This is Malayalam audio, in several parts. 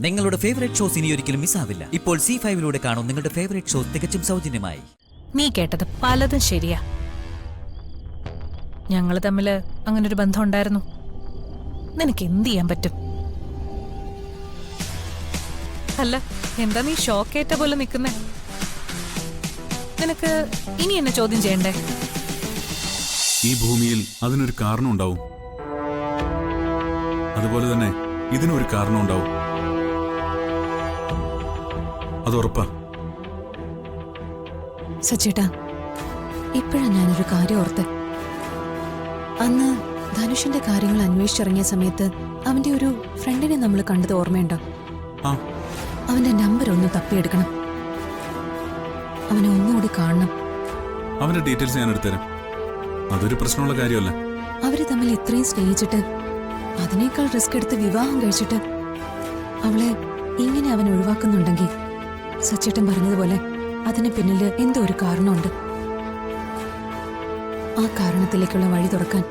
നിങ്ങളുടെ ഫേവറേറ്റ് ഷോസ് ഇനി ഒരിക്കലും മിസ്സാവില്ല. ഇപ്പോൾ C5 കാണും നിങ്ങളുടെ ഫേവറേറ്റ് ഷോസ് തികച്ചും സൗജന്യമായി. നീ കേട്ടത് പലതും ശരിയാ. ഞങ്ങൾ തമ്മില് അങ്ങനൊരു ബന്ധം ഉണ്ടായിരുന്നു. നിനക്ക് എന്ത് ചെയ്യാൻ പറ്റും? അല്ല, എന്താ നീ ഷോക്കേറ്റ പോലെ നിൽക്കുന്നേ? നിനക്ക് ഇനി എന്നെ ചോദ്യം ചെയ്യണ്ടേ? ഈ ഭൂമിയിൽ അതിനൊരു കാരണം ഉണ്ടാവും. അതുപോലെ തന്നെ ഇതിനൊരു കാരണം ഉണ്ടാവും. അതുറപ്പാ. സച്ചേട്ടാ, ഇപ്പോഴാ ഞാനൊരു കാര്യം ഓർത്ത്. അന്ന് ധനുഷിന്റെ കാര്യങ്ങൾ അന്വേഷിച്ചിറങ്ങിയ സമയത്ത് അവന്റെ ഒരു ഫ്രണ്ടിനെ നമ്മൾ കണ്ടത് ഓർമ്മയുണ്ടോ? അവന്റെ നമ്പർ ഒന്ന് തപ്പിയെടുക്കണം. അവനെ ഒന്നുകൂടി കാണണം. അവന്റെ ഡീറ്റെയിൽസ് ഞാൻ എടുത്തുതരാം. അതൊരു പ്രശ്നമുള്ള കാര്യമല്ല. അവര് തമ്മിൽ ഇത്രയും സ്നേഹിച്ചിട്ട് അതിനേക്കാൾ റിസ്ക് എടുത്ത് വിവാഹം കഴിച്ചിട്ട് അവളെ ഇങ്ങനെ അവൻ ഒഴിവാക്കുന്നുണ്ടെങ്കിൽ സച്ചേട്ടൻ പറഞ്ഞതുപോലെ അതിന് പിന്നില് എന്തോ ഒരു കാരണമുണ്ട്. ആ കാരണത്തിലേക്കുള്ള വഴി തുറക്കാൻ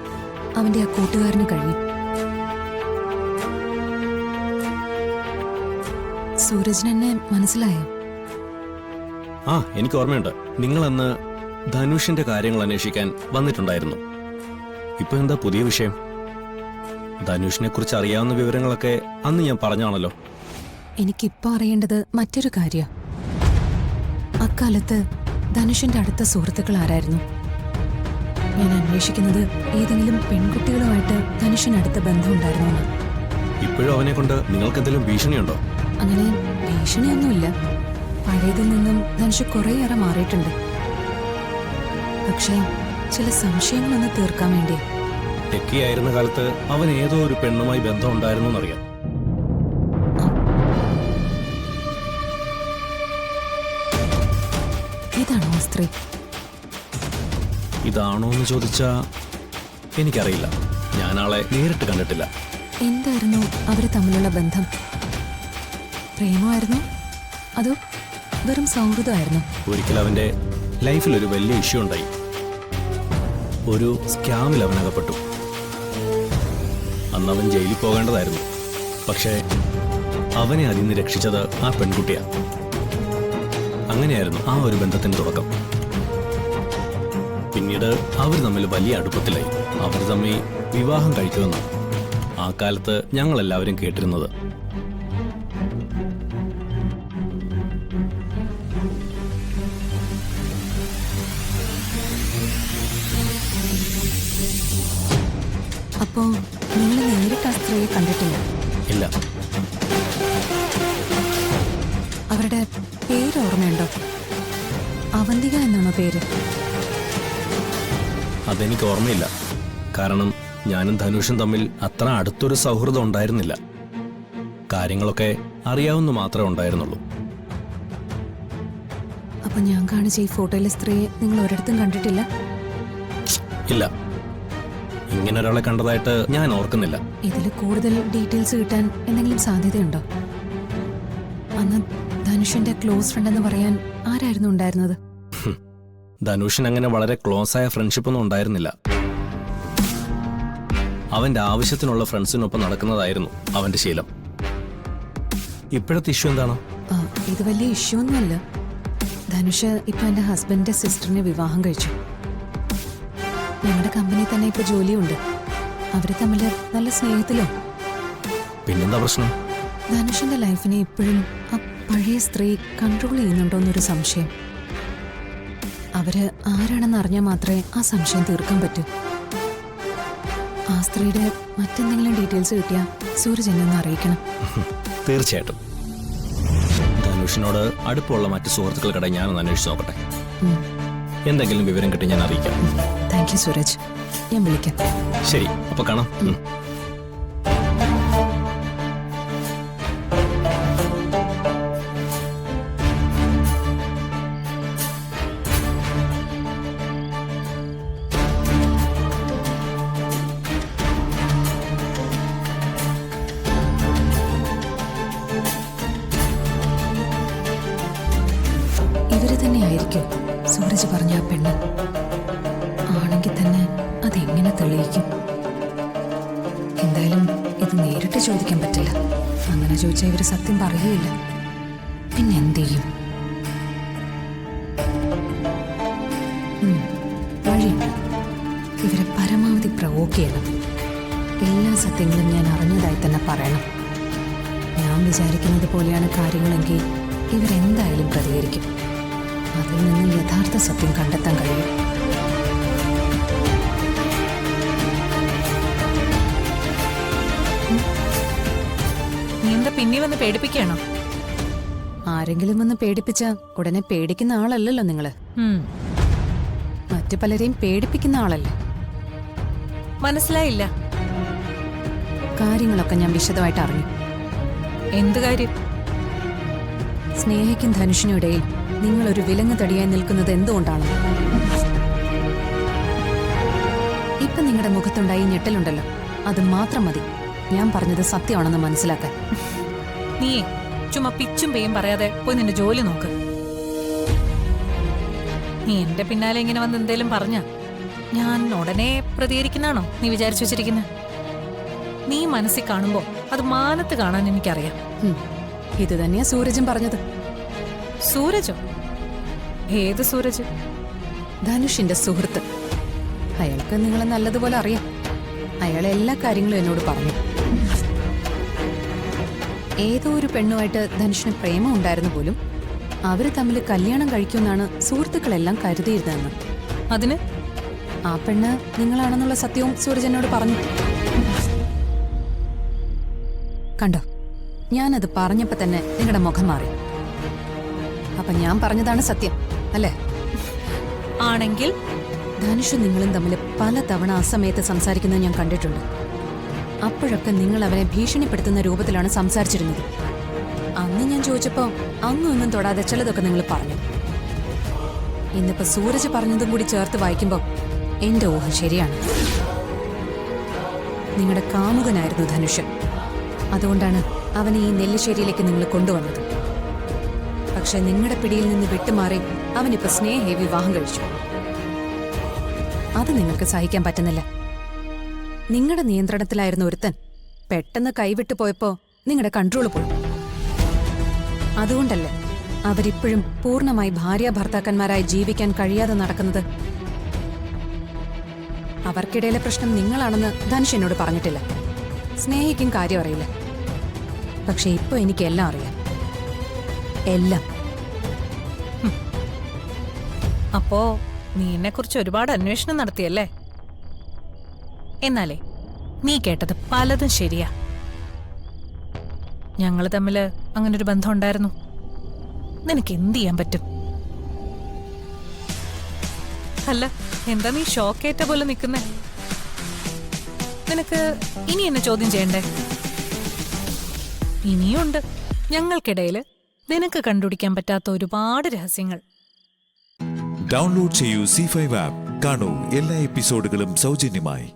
അവന്റെ ആ കൂട്ടുകാരന് കഴിയും. സൂരജിന് എന്നെ മനസ്സിലായോ? എനിക്ക് ഓർമ്മയുണ്ട്. നിങ്ങളന്ന് ധനുഷിന്റെ കാര്യങ്ങൾ അന്വേഷിക്കാൻ വന്നിട്ടുണ്ടായിരുന്നു. ഇപ്പൊ എന്താ പുതിയ വിഷയം? ധനുഷിനെ കുറിച്ച് അറിയാവുന്ന വിവരങ്ങളൊക്കെ അന്ന് ഞാൻ പറഞ്ഞാണല്ലോ. എനിക്കിപ്പോ അറിയേണ്ടത് മറ്റൊരു കാര്യം. അക്കാലത്ത് ധനുഷിന്റെ അടുത്ത സുഹൃത്തുക്കൾ ആരായിരുന്നു? ഞാൻ അന്വേഷിക്കുന്നത് ഏതെങ്കിലും പെൺകുട്ടികളുമായിട്ട് ധനുഷിനടുത്ത ബന്ധമുണ്ടായിരുന്നോ? ഇപ്പോഴും അവനെ കൊണ്ട് നിങ്ങൾക്ക് എന്തെങ്കിലും ഭീഷണിയുണ്ടോ? അങ്ങനെ ഭീഷണിയൊന്നുമില്ല. പഴയതിൽ നിന്നും ധനുഷ് കുറേയേറെ മാറിയിട്ടുണ്ട്. പക്ഷേ ചില സംശയങ്ങളൊന്ന് തീർക്കാൻ വേണ്ടി. ടെക്കിയായിരുന്ന കാലത്ത് അവൻ ഏതോ ഒരു പെണ്ണുമായി ബന്ധം ഉണ്ടായിരുന്നു എന്നറിയാം. ഇതാണോ ആ സ്ത്രീ? ഇതാണോ എന്ന് ചോദിച്ചാ എനിക്കറിയില്ല. ഞാൻ ആളെ നേരിട്ട് കണ്ടിട്ടില്ല. എന്തായിരുന്നു അവര് തമ്മിലുള്ള ബന്ധം? പ്രേമമായിരുന്നോ അതോ വെറും സൗഹൃദമായിരുന്നു? ഒരിക്കൽ അവന്റെ ലൈഫിൽ ഒരു വലിയ ഇഷ്യൂ ഉണ്ടായി. ഒരു സ്കാമിൽ അവൻ അകപ്പെട്ടു. അന്ന് അവൻ ജയിലിൽ പോകേണ്ടതായിരുന്നു. പക്ഷേ അവനെ അതിൽ നിന്ന് രക്ഷിച്ചത് ആ പെൺകുട്ടിയാണ്. അങ്ങനെയായിരുന്നു ആ ഒരു ബന്ധത്തിന്റെ തുടക്കം. പിന്നീട് അവർ തമ്മിൽ വലിയ അടുപ്പത്തിലായി. അവർ തമ്മിൽ വിവാഹം കഴിക്കുമെന്ന് ആ കാലത്ത് ഞങ്ങൾ എല്ലാവരും കേട്ടിരുന്നത്. അപ്പോ നിങ്ങൾ നേരിട്ട് ആ സ്ത്രീയെ കണ്ടിട്ടില്ല? ഇല്ല. അവരുടെ പേര് ഓർമ്മയുണ്ടോ? അവന്തിക എന്നാണോ പേര്? അതെനിക്ക് ഓർമ്മയില്ല. കാരണം ഞാനും ധനുഷും തമ്മിൽ അത്ര അടുത്തൊരു സൗഹൃദം ഉണ്ടായിരുന്നില്ല. കാര്യങ്ങളൊക്കെ അറിയാവുന്ന മാത്രമേ ഉണ്ടായിരുന്നുള്ളൂ. അപ്പൊ ഞാൻ കാണിച്ച ഈ ഫോട്ടോയിലെ സ്ത്രീയെ നിങ്ങൾ ഒരിടത്തും കണ്ടിട്ടില്ല? ഇല്ല, ഇങ്ങനെ ഒരാളെ കണ്ടതായിട്ട് ഞാൻ ഓർക്കുന്നില്ല. ഇതിൽ കൂടുതൽ ഡീറ്റെയിൽസ് കിട്ടാൻ എന്തെങ്കിലും സാധ്യതയുണ്ടോ? അന്ന് ധനുഷിന്റെ ക്ലോസ് ഫ്രണ്ട് എന്ന് പറയാൻ ആരായിരുന്നു ഉണ്ടായിരുന്നത്? ധനുഷിന് അങ്ങനെ വളരെ ക്ലോസ് ആയ ഫ്രണ്ട്ഷിപ്പ് ഒന്നും ഉണ്ടായിരുന്നില്ല. അവന്റെ ആവശ്യത്തിനുള്ള ഫ്രണ്ട്സിനൊപ്പം നടക്കുന്നതായിരുന്നു അവന്റെ ശീലം. ഇപ്പോഴത്തെ ഇഷ്യൂ എന്താണ്? ഇത് വലിയ ഇഷ്യൂ ഒന്നുമല്ല. ധനുഷ് ഇപ്പൊ എന്റെ ഹസ്ബൻഡിന്റെ സിസ്റ്ററിനെ വിവാഹം കഴിച്ചു. ഞങ്ങളുടെ കമ്പനി തന്നെ ഇപ്പൊ ജോലിയുണ്ട്. അവര് തമ്മില് നല്ല സ്നേഹത്തിലോ. പിന്നെന്താ പ്രശ്നം? ധനുഷിന്റെ ലൈഫിനെ ഇപ്പോഴും ആ പഴയ സ്ത്രീ കൺട്രോൾ ചെയ്യുന്നുണ്ടോന്നൊരു സംശയം. അവര് ആരാണെന്ന് അറിഞ്ഞാൽ മാത്രമേ ആ സംശയം തീർക്കാൻ പറ്റൂ. ആ സ്ത്രീയുടെ മറ്റെന്തെങ്കിലും ഡീറ്റെയിൽസ് കിട്ടിയാൽ സൂരജ് എന്നെ ഒന്ന് അറിയിക്കണം. തീർച്ചയായിട്ടും. ധനുഷിനോട് അടുപ്പമുള്ള മറ്റു സുഹൃത്തുക്കൾക്കിടെ ഞാനൊന്ന് അന്വേഷിച്ച് നോക്കട്ടെ. എന്തെങ്കിലും വിവരം കിട്ടി ഞാൻ അറിയിക്കാം. Thank you Sooraj. ഞാൻ വിളിക്കാം. ശരി, അപ്പൊ കാണാം. ഇവര് തന്നെയായിരിക്കും സൂരജ് പറഞ്ഞ ആ പെണ്ണ്. ആണെങ്കിൽ തന്നെ അതെങ്ങനെ തെളിയിക്കും? എന്തായാലും ഇത് നേരിട്ട് ചോദിക്കാൻ പറ്റില്ല. അങ്ങനെ ചോദിച്ചാൽ ഇവര് സത്യം പറയുകയില്ല. പിന്നെ എന്ത് ചെയ്യും? വഴിയുണ്ട്. ഇവരെ പരമാവധി പ്രവോക്ക് ചെയ്യണം. എല്ലാ സത്യങ്ങളും ഞാൻ അറിഞ്ഞതായി തന്നെ പറയണം. ഞാൻ വിചാരിക്കുന്നത് പോലെയാണ് കാര്യങ്ങളെങ്കിൽ ഇവരെന്തായാലും പ്രതികരിക്കും. അതിൽ നിന്ന് യഥാർത്ഥ സത്യം കണ്ടെത്താൻ കഴിയും. നീ എന്താ പിന്നെ വന്ന് പേടിപ്പിക്കണോ? ആരെങ്കിലും വന്ന് പേടിപ്പിച്ച ഉടനെ പേടിക്കുന്ന ആളല്ലല്ലോ നിങ്ങള്. മറ്റു പലരെയും പേടിപ്പിക്കുന്ന ആളല്ലേ. മനസ്സിലായില്ല. കാര്യങ്ങളൊക്കെ ഞാൻ വിശദമായിട്ട് അറിഞ്ഞു. എന്ത് കാര്യം? സ്നേഹയ്ക്കും ധനുഷിനും ഇടയിൽ നിങ്ങൾ ഒരു വിലങ്ങ് തടിയായി നിൽക്കുന്നത് എന്തുകൊണ്ടാണ്? ഇപ്പൊ നിങ്ങളുടെ മുഖത്തുണ്ടായി ഞെട്ടലുണ്ടല്ലോ, അത് മാത്രം മതി ഞാൻ പറഞ്ഞത് സത്യമാണെന്ന് മനസ്സിലാക്കാൻ. നീയേ ചുമ്മാ പിച്ചും പേയും പറയാതെ പോയി നിന്റെ ജോലി നോക്ക്. നീ എന്റെ പിന്നാലെ ഇങ്ങനെ വന്ന് എന്തേലും പറഞ്ഞ ഞാൻ ഉടനെ പ്രതികരിക്കുന്നാണോ നീ വിചാരിച്ചു വെച്ചിരിക്കുന്നത്? നീ മനസ്സിൽ കാണുമ്പോ അത് മാനത്ത് കാണാൻ എനിക്കറിയാം. ഇത് തന്നെയാ സൂരജും പറഞ്ഞത്. സൂരജോ? ഏത് സൂരജ്? ധനുഷിന്റെ സുഹൃത്ത്. അയാൾക്ക് നിങ്ങളെ നല്ലതുപോലെ അറിയാം. അയാൾ എല്ലാ കാര്യങ്ങളും എന്നോട് പറഞ്ഞു. ഏതോ ഒരു പെണ്ണുമായിട്ട് ധനുഷിന് പ്രേമം ഉണ്ടായിരുന്നു പോലും. അവര് തമ്മിൽ കല്യാണം കഴിക്കുമെന്നാണ് സുഹൃത്തുക്കളെല്ലാം കരുതിയിരുന്നതെന്ന്. അതിന് ആ പെണ്ണ് നിങ്ങളാണെന്നുള്ള സത്യവും സൂരജ് എന്നോട് പറഞ്ഞു. കണ്ടോ, ഞാനത് പറഞ്ഞപ്പോ തന്നെ നിങ്ങളുടെ മുഖം മാറി. അപ്പൊ ഞാൻ പറഞ്ഞതാണ് സത്യം അല്ലേ? ആണെങ്കിൽ ധനുഷും നിങ്ങളും തമ്മിൽ പലതവണ ആ സമയത്ത് സംസാരിക്കുന്നത് ഞാൻ കണ്ടിട്ടുണ്ട്. അപ്പോഴൊക്കെ നിങ്ങൾ അവനെ ഭീഷണിപ്പെടുത്തുന്ന രൂപത്തിലാണ് സംസാരിച്ചിരുന്നത്. അന്ന് ഞാൻ ചോദിച്ചപ്പോ അങ്ങും ഇങ്ങും തൊടാതെ ചിലതൊക്കെ നിങ്ങൾ പറഞ്ഞു. ഇന്നിപ്പോ സൂരജ് പറഞ്ഞതും കൂടി ചേർത്ത് വായിക്കുമ്പോ എന്റെ ഊഹം ശരിയാണ്. നിങ്ങളുടെ കാമുകനായിരുന്നു ധനുഷ്. അതുകൊണ്ടാണ് അവനെ ഈ നെല്ലിശ്ശേരിയിലേക്ക് നിങ്ങൾ കൊണ്ടുവന്നത്. പക്ഷെ നിങ്ങളുടെ പിടിയിൽ നിന്ന് വിട്ടുമാറി അവനിപ്പോ സ്നേഹയെ വിവാഹം കഴിച്ചു. അത് നിങ്ങൾക്ക് സഹിക്കാൻ പറ്റുന്നില്ല. നിങ്ങളുടെ നിയന്ത്രണത്തിലായിരുന്ന ഒരുത്തൻ പെട്ടെന്ന് കൈവിട്ടു പോയപ്പോ നിങ്ങളുടെ കൺട്രോൾ പോയി. അതുകൊണ്ടല്ലേ അവരിപ്പോഴും പൂർണ്ണമായി ഭാര്യ ഭർത്താക്കന്മാരായി ജീവിക്കാൻ കഴിയാതെ നടക്കുന്നത്. അവർക്കിടയിലെ പ്രശ്നം നിങ്ങളാണെന്ന് ധനുഷ് എന്നോട് പറഞ്ഞിട്ടില്ല. സ്നേഹിക്കും കാര്യം അറിയില്ല. പക്ഷെ ഇപ്പൊ എനിക്ക് എല്ലാം അറിയാം. എല്ലാം. അപ്പോ നീ എന്നെ കുറിച്ച് ഒരുപാട് അന്വേഷണം നടത്തിയല്ലേ? എന്നാലേ നീ കേട്ടത് പലതും ശരിയാ. ഞങ്ങള് തമ്മില് അങ്ങനൊരു ബന്ധം ഉണ്ടായിരുന്നു. നിനക്ക് എന്ത് ചെയ്യാൻ പറ്റും? അല്ല, എന്താ നീ ഷോക്കേറ്റ പോലെ നിൽക്കുന്നേ? നിനക്ക് ഇനി എന്നെ ചോദ്യം ചെയ്യണ്ടേ? ഇനിയുണ്ട് ഞങ്ങൾക്കിടയില് നിനക്ക് കണ്ടുപിടിക്കാൻ പറ്റാത്ത ഒരുപാട് രഹസ്യങ്ങൾ. ഡൗൺലോഡ് ചെയ്യൂ C5 ആപ്പ്. കാണൂ എല്ലാ എപ്പിസോഡുകളും സൗജന്യമായി.